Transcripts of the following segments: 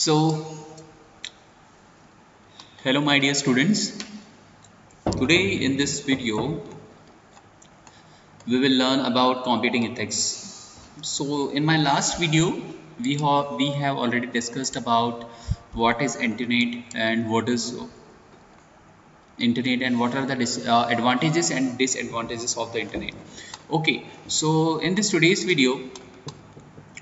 So, hello my dear students. Today in this video, we will learn about computing ethics. So, in my last video, we have already discussed about what is internet and what are the advantages and disadvantages of the internet. Okay, so in this today's video,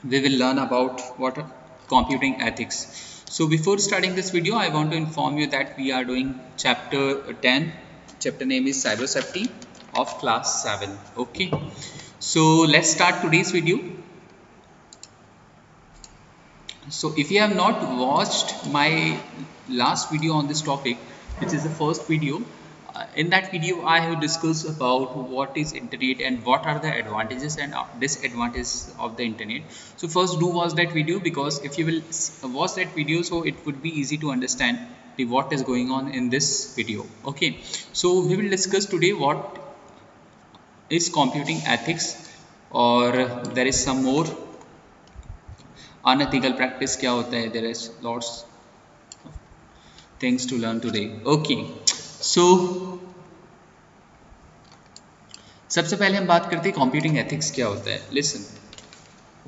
we will learn about what are computing ethics. So before starting this video, I want to inform you that we are doing chapter 10. Chapter name is cyber safety of class 7. Okay, so let's start today's video. So if you have not watched my last video on this topic, which is the first video, in that video I have discussed about what is internet and what are the advantages and disadvantages of the internet. So first do watch that video, because if you will watch that video, so it would be easy to understand what is going on in this video. Okay, so we will discuss today what is computing ethics, or there is some more unethical practice क्या होता है. There is lots things to learn today. Okay, so सबसे पहले हम बात करते हैं computing ethics क्या होता है. लिसन,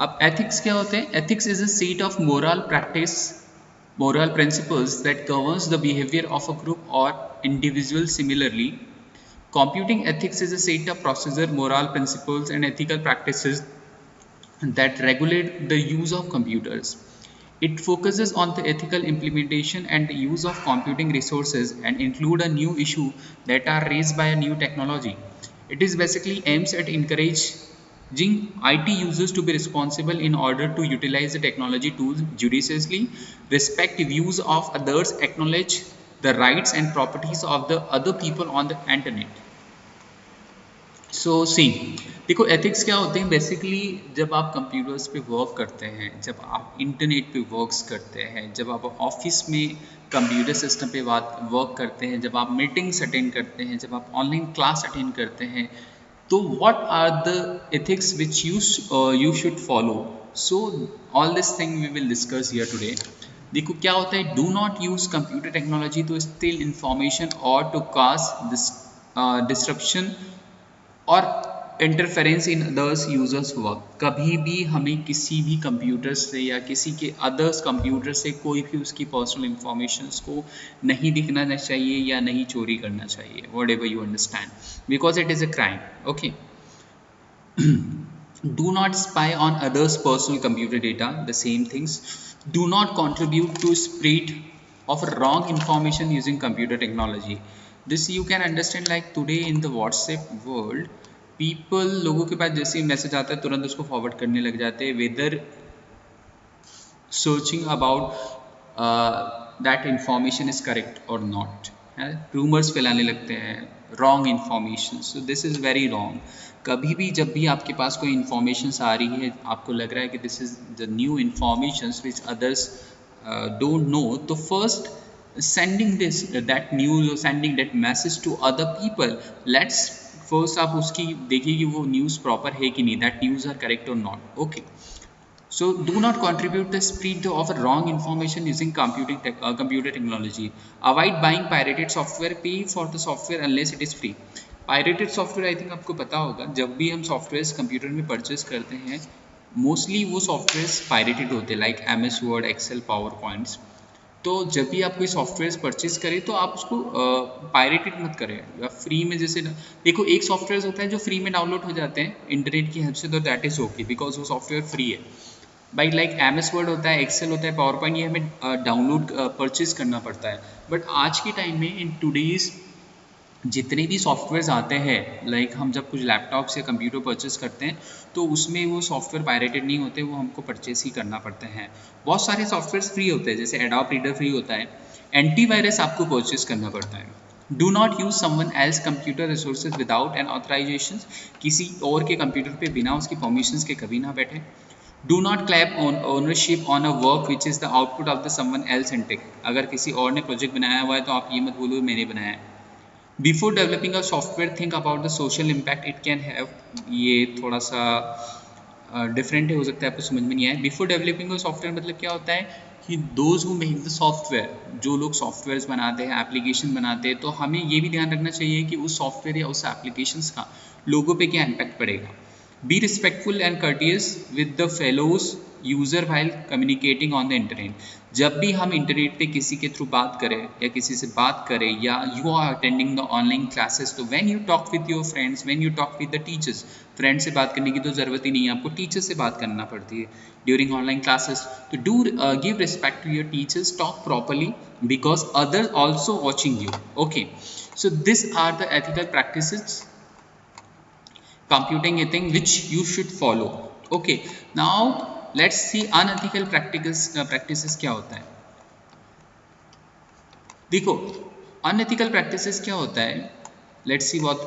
अब एथिक्स क्या होते हैं. Ethics is a set of moral principles that governs the behavior of a group or individual. Similarly, computing ethics is a set of procedure, moral principles and ethical practices that regulate the use of computers. It focuses on the ethical implementation and use of computing resources and include a new issue that are raised by a new technology. It is basically aims at encouraging IT users to be responsible in order to utilize the technology tools judiciously, respect views of others, acknowledge the rights and properties of the other people on the internet. सो सी देखो, ethics क्या होते हैं. Basically जब आप computers पे work करते हैं, जब आप इंटरनेट पे वर्क्स करते हैं, जब आप ऑफिस में कंप्यूटर सिस्टम पे वर्क करते हैं, जब आप मीटिंग्स अटेंड करते हैं, जब आप ऑनलाइन क्लास अटेंड करते हैं, तो what are the ethics which you should follow. So all this thing we will discuss here today. देखो क्या होता है. Do not use computer technology to steal information और टू काज डिस्ट्रप्शन और interference in others users work. कभी भी हमें किसी भी कंप्यूटर से या किसी के अदर्स कंप्यूटर से कोई भी उसकी पर्सनल इंफॉर्मेशंस को नहीं दिखना चाहिए या नहीं चोरी करना चाहिए. What ever you understand, because it is a crime. Okay, do not spy on others personal computer data. The same things. Do not contribute to spread of wrong information using computer technology. This you can understand like today in the WhatsApp world, people लोगों के पास जैसे ही message आता है तुरंत उसको forward करने लग जाते हैं, whether searching about that information is correct और नॉट. रूमर्स फैलाने लगते हैं, wrong information. So this is very wrong. कभी भी जब भी आपके पास कोई इन्फॉर्मेशन आ रही है, आपको लग रहा है कि this is the new information which others don't know, तो first sending that news or sending that message to other people, let's first आप उसकी देखिए कि वो न्यूज़ प्रॉपर है कि नहीं, that news are correct or not. Okay, so do not contribute the spread of wrong information using computer technology. Avoid buying pirated software. Pay for the software unless it is free. Pirated software I think आपको पता होगा. जब भी हम software computer में purchase करते हैं, mostly वो सॉफ्टवेयर्स पायरेटेड होते हैं, like MS word, excel, power points. तो जब भी आप कोई सॉफ्टवेयर परचेज करें तो आप उसको पायरेटेड मत करें या फ्री में. जैसे देखो, एक सॉफ्टवेयर होता है जो फ्री में डाउनलोड हो जाते हैं इंटरनेट की हेल्प से, तो दैट इज़ ओके बिकॉज वो सॉफ्टवेयर फ्री है. बाई लाइक MS वर्ड होता है, एक्सेल होता है, पावर पॉइंट, ये हमें डाउनलोड परचेज करना पड़ता है. बट आज के टाइम में इन टूडेज जितने भी सॉफ्टवेयर्स आते हैं, लाइक हम जब कुछ लैपटॉप से कंप्यूटर परचेस करते हैं तो उसमें वो सॉफ्टवेयर पायरेटेड नहीं होते, वो हमको परचेस ही करना पड़ते हैं. बहुत सारे सॉफ्टवेयर्स फ्री होते हैं, जैसे एडोब रीडर फ्री होता है. एंटीवायरस आपको परचेस करना पड़ता है. Do not use someone else computer resources without an authorisation. किसी और के कंप्यूटर पे बिना उसकी परमिशंस के कभी ना बैठे. Do not clap on ownership on a work which is the output of the someone else intake. अगर किसी और ने प्रोजेक्ट बनाया हुआ है तो आप ये मत बोलो मैंने बनाया है. Before developing a software think about the social impact it can have. ये थोड़ा सा डिफरेंट हो सकता है, आपको समझ में नहीं आया. बिफोर डेवलपिंग अ सॉफ्टवेयर मतलब क्या होता है कि those who make the software, जो लोग सॉफ्टवेयर्स बनाते हैं, एप्लीकेशन बनाते हैं, तो हमें ये भी ध्यान रखना चाहिए कि उस सॉफ्टवेयर या उस एप्लीकेशंस का लोगों पे क्या इम्पैक्ट पड़ेगा। Be respectful and courteous with the fellows user while communicating on the internet. जब भी हम इंटरनेट पे किसी के थ्रू बात करें या किसी से बात करें या you are attending the online classes, तो when you talk with your friends, when you talk with the teachers, friend से बात करने की तो ज़रूरत ही नहीं है, आपको टीचर से बात करना पड़ती है ड्यूरिंग ऑनलाइन क्लासेस। तो do give respect to your teachers, talk properly because others also watching you. Okay, so these are the ethical practices, computing ethics, which you should follow. Okay, now let's see unethical practices क्या होता है। देखो unethical practices क्या होता है, let's see what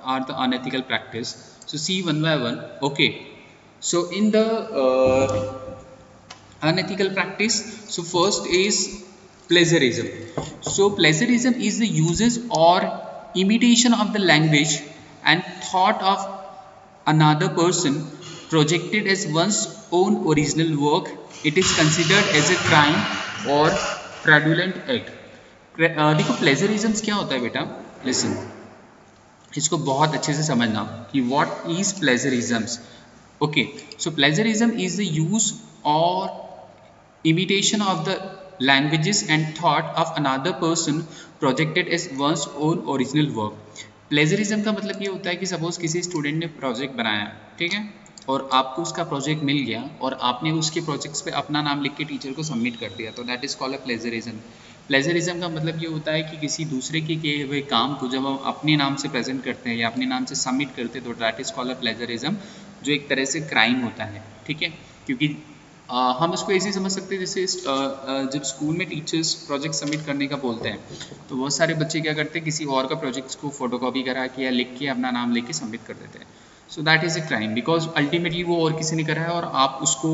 are the unethical practice. So see one by one. Okay, so in the unethical practice, so first is plagiarism. So plagiarism is the uses or imitation of the language and thought of another person projected as one's own original work. It is considered as a crime or fraudulent act. देखो plagiarism क्या होता है बेटा, listen, इसको बहुत अच्छे से समझना कि what is plagiarism. Okay, so plagiarism is the use और imitation of the languages and thought of another person projected as one's own original work. Plagiarism का मतलब ये होता है कि सपोज किसी स्टूडेंट ने प्रोजेक्ट बनाया, ठीक है, और आपको उसका प्रोजेक्ट मिल गया और आपने उसके प्रोजेक्ट्स पे अपना नाम लिख के टीचर को सबमिट कर दिया, तो that is called a plagiarism. Plagiarism का मतलब ये होता है कि किसी दूसरे के किए हुए काम को जब हम अपने नाम से प्रेजेंट करते हैं या अपने नाम से सबमिट करते हैं, तो that is called a plagiarism, जो एक तरह से क्राइम होता है। ठीक है, क्योंकि हम इसको ऐसे समझ सकते हैं जैसे जब स्कूल में टीचर्स प्रोजेक्ट सबमिट करने का बोलते हैं, तो बहुत सारे बच्चे क्या करते हैं, किसी और का प्रोजेक्ट्स को फोटोकॉपी करा के या लिख के अपना नाम लेके सबमिट कर देते हैं। So that is a crime because ultimately वो और किसी ने करा है और आप उसको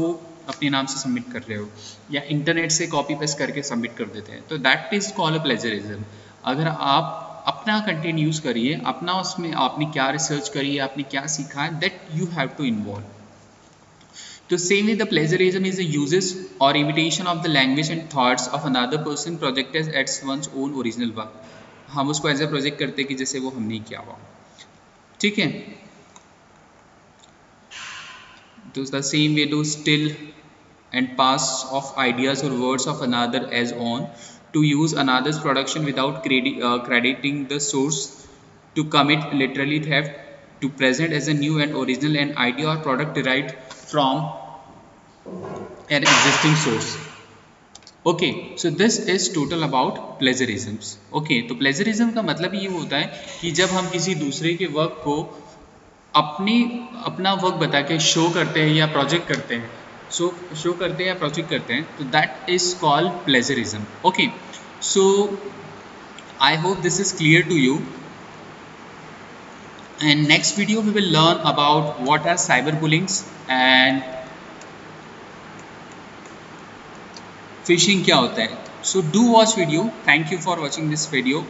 अपने नाम से सबमिट कर रहे हो या इंटरनेट से कॉपी पेस्ट करके सबमिट कर देते हैं, तो that is called a plagiarism. अगर आप अपना कंटेंट यूज़ करिए, अपना उसमें आपने क्या रिसर्च करी है, आपने क्या सीखा है, that you have to involve. To same way, the plagiarism is the uses or imitation of the language and thoughts of another person projected as one's own original work. हम उसको ऐसा प्रोजेक्ट करते हैं कि जैसे वो हमने किया हुआ। ठीक है, तो the same way to steal and pass of ideas or words of another as own, to use another's production without crediting the source, to commit literally theft, to present as a new and original an idea or product derived from an existing source. Okay, so this is total about plagiarisms. Okay, तो plagiarism का मतलब ये होता है कि जब हम किसी दूसरे के वर्क को अपना वर्क बता के शो करते हैं या प्रोजेक्ट करते हैं, शो करते हैं या प्रोजेक्ट करते हैं, तो that is called plagiarism. Okay, so I hope this is clear to you, and next video we will learn about what are cyberbullying and phishing क्या होता है। So do watch video. Thank you for watching this video.